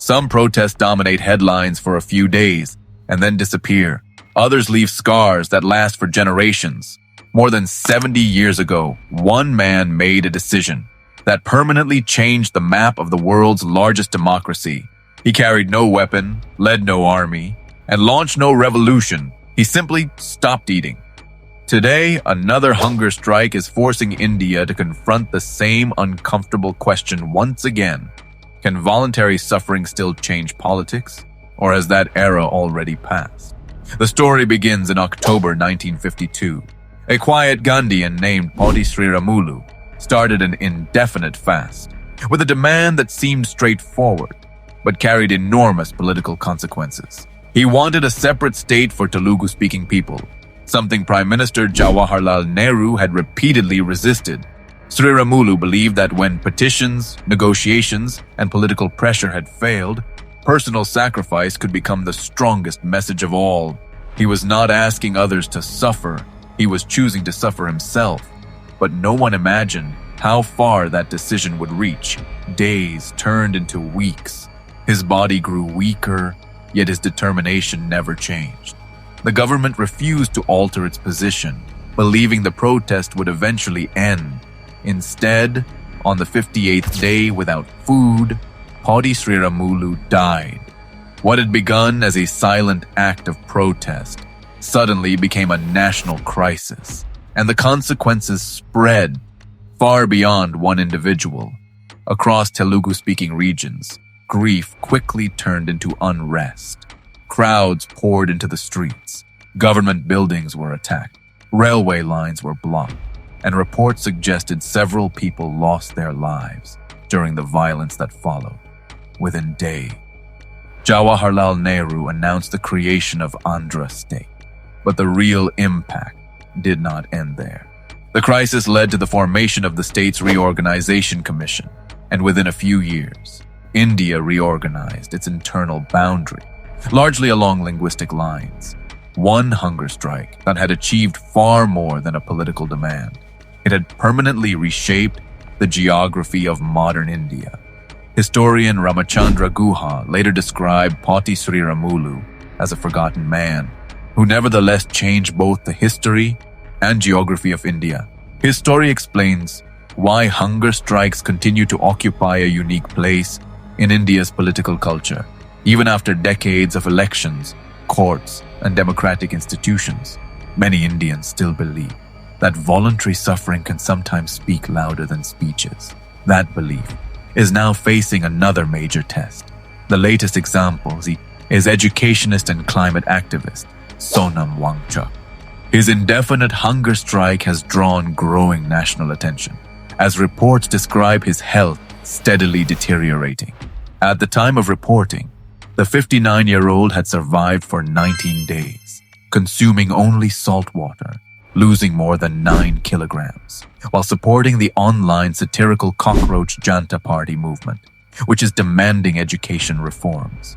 Some protests dominate headlines for a few days and then disappear. Others leave scars that last for generations. More than 70 years ago, one man made a decision that permanently changed the map of the world's largest democracy. He carried no weapon, led no army, and launched no revolution. He simply stopped eating. Today, another hunger strike is forcing India to confront the same uncomfortable question once again. Can voluntary suffering still change politics, or has that era already passed? The story begins in October 1952. A quiet Gandhian named Potti Sriramulu started an indefinite fast, with a demand that seemed straightforward, but carried enormous political consequences. He wanted a separate state for Telugu-speaking people, something Prime Minister Jawaharlal Nehru had repeatedly resisted. Sriramulu believed that when petitions, negotiations, and political pressure had failed, personal sacrifice could become the strongest message of all. He was not asking others to suffer, he was choosing to suffer himself. But no one imagined how far that decision would reach. Days turned into weeks. His body grew weaker, yet his determination never changed. The government refused to alter its position, believing the protest would eventually end. Instead, on the 58th day without food, Potti Sriramulu died. What had begun as a silent act of protest suddenly became a national crisis, and the consequences spread far beyond one individual. Across Telugu-speaking regions, grief quickly turned into unrest. Crowds poured into the streets. Government buildings were attacked. Railway lines were blocked, and reports suggested several people lost their lives during the violence that followed. Within days, Jawaharlal Nehru announced the creation of Andhra State, but the real impact did not end there. The crisis led to the formation of the state's Reorganization Commission, and within a few years, India reorganized its internal boundary, largely along linguistic lines. One hunger strike that had achieved far more than a political demand. It had permanently reshaped the geography of modern India. Historian Ramachandra Guha later described Potti Sriramulu as a forgotten man, who nevertheless changed both the history and geography of India. His story explains why hunger strikes continue to occupy a unique place in India's political culture, even after decades of elections, courts, and democratic institutions. Many Indians still believe that voluntary suffering can sometimes speak louder than speeches. That belief is now facing another major test. The latest example is educationist and climate activist Sonam Wangchuk. His indefinite hunger strike has drawn growing national attention, as reports describe his health steadily deteriorating. At the time of reporting, the 59-year-old had survived for 19 days, consuming only salt water, losing more than 9 kilograms, while supporting the online satirical Cockroach Janta Party movement, which is demanding education reforms.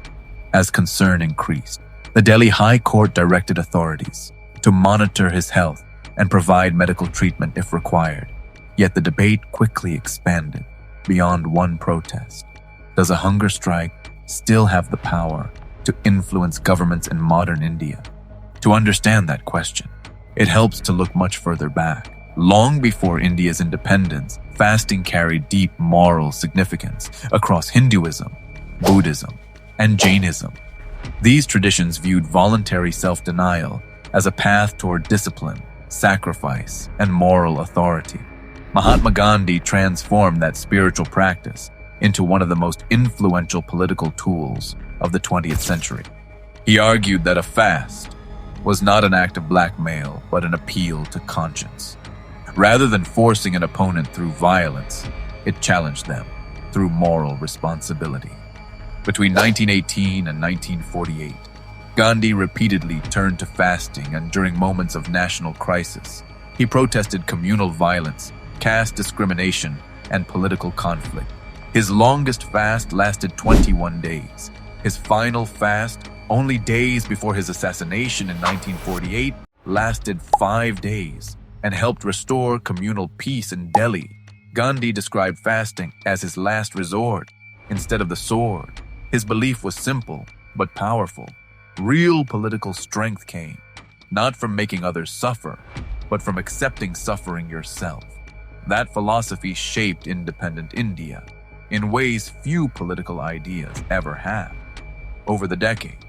As concern increased, the Delhi High Court directed authorities to monitor his health and provide medical treatment if required. Yet the debate quickly expanded beyond one protest. Does a hunger strike still have the power to influence governments in modern India? To understand that question, it helps to look much further back. Long before India's independence, fasting carried deep moral significance across Hinduism, Buddhism, and Jainism. These traditions viewed voluntary self-denial as a path toward discipline, sacrifice, and moral authority. Mahatma Gandhi transformed that spiritual practice into one of the most influential political tools of the 20th century. He argued that a fast was not an act of blackmail, but an appeal to conscience. Rather than forcing an opponent through violence, it challenged them through moral responsibility. Between 1918 and 1948, Gandhi repeatedly turned to fasting, and during moments of national crisis, he protested communal violence, caste discrimination, and political conflict. His longest fast lasted 21 days. His final fast, only days before his assassination in 1948, lasted 5 days and helped restore communal peace in Delhi. Gandhi described fasting as his last resort instead of the sword. His belief was simple, but powerful. Real political strength came, not from making others suffer, but from accepting suffering yourself. That philosophy shaped independent India in ways few political ideas ever have. Over the decades,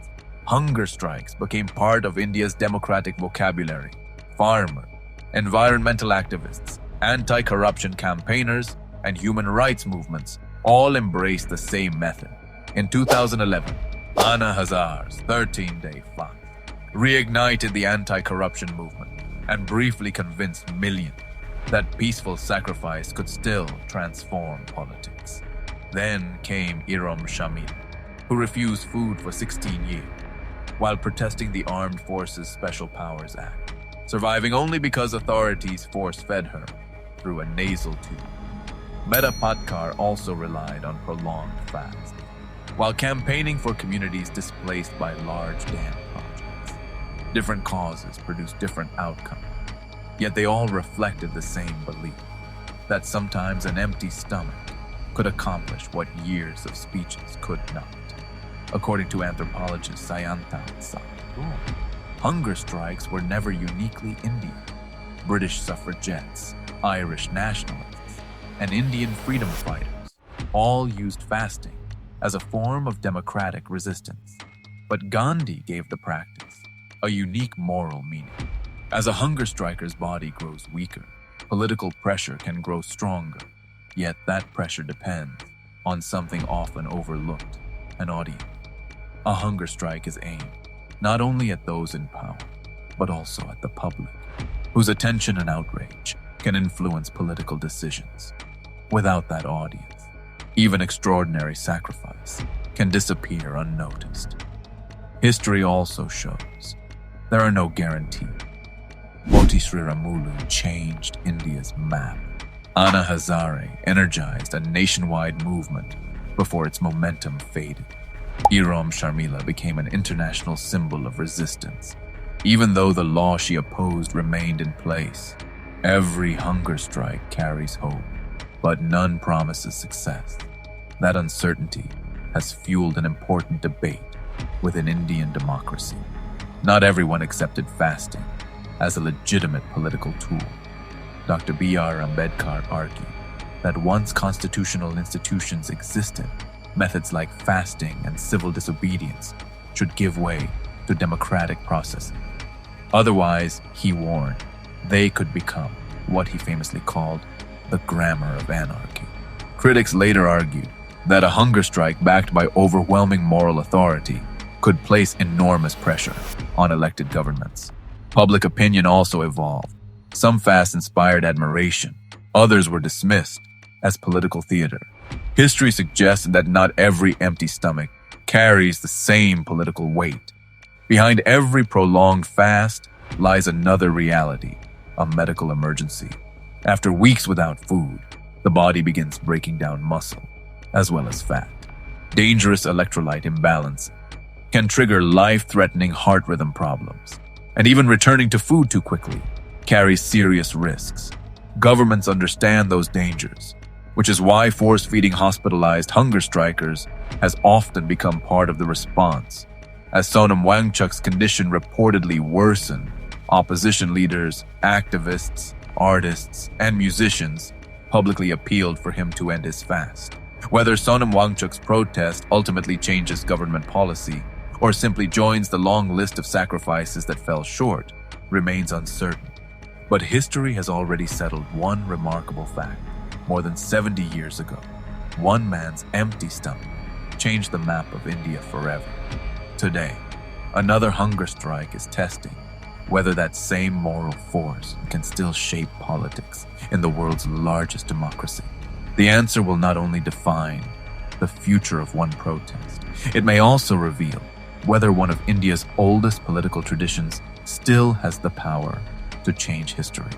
hunger strikes became part of India's democratic vocabulary. Farmers, environmental activists, anti-corruption campaigners, and human rights movements all embraced the same method. In 2011, Anna Hazar's 13-day fast reignited the anti-corruption movement and briefly convinced millions that peaceful sacrifice could still transform politics. Then came Iram Shamil, who refused food for 16 years while protesting the Armed Forces Special Powers Act, surviving only because authorities force-fed her through a nasal tube. Mehta Patkar also relied on prolonged fast, while campaigning for communities displaced by large dam projects. Different causes produced different outcomes, yet they all reflected the same belief that sometimes an empty stomach could accomplish what years of speeches could not. According to anthropologist Sayanta Sadhguru, hunger strikes were never uniquely Indian. British suffragettes, Irish nationalists, and Indian freedom fighters all used fasting as a form of democratic resistance. But Gandhi gave the practice a unique moral meaning. As a hunger striker's body grows weaker, political pressure can grow stronger. Yet that pressure depends on something often overlooked, an audience. A hunger strike is aimed not only at those in power, but also at the public, whose attention and outrage can influence political decisions. Without that audience, even extraordinary sacrifice can disappear unnoticed. History also shows there are no guarantees. Potti Sriramulu changed India's map. Anna Hazare energized a nationwide movement before its momentum faded. Iram Sharmila became an international symbol of resistance, even though the law she opposed remained in place. Every hunger strike carries hope, but none promises success. That uncertainty has fueled an important debate within Indian democracy. Not everyone accepted fasting as a legitimate political tool. Dr. B.R. Ambedkar argued that once constitutional institutions existed, methods like fasting and civil disobedience should give way to democratic processing. Otherwise, he warned, they could become what he famously called the grammar of anarchy. Critics later argued that a hunger strike backed by overwhelming moral authority could place enormous pressure on elected governments. Public opinion also evolved. Some fasts inspired admiration, others were dismissed as political theater. History suggests that not every empty stomach carries the same political weight. Behind every prolonged fast lies another reality, a medical emergency. After weeks without food, the body begins breaking down muscle, as well as fat. Dangerous electrolyte imbalance can trigger life-threatening heart rhythm problems, and even returning to food too quickly carries serious risks. Governments understand those dangers, which is why force-feeding hospitalized hunger strikers has often become part of the response. As Sonam Wangchuk's condition reportedly worsened, opposition leaders, activists, artists, and musicians publicly appealed for him to end his fast. Whether Sonam Wangchuk's protest ultimately changes government policy or simply joins the long list of sacrifices that fell short remains uncertain. But history has already settled one remarkable fact. More than 70 years ago, one man's empty stomach changed the map of India forever. Today, another hunger strike is testing whether that same moral force can still shape politics in the world's largest democracy. The answer will not only define the future of one protest, it may also reveal whether one of India's oldest political traditions still has the power to change history.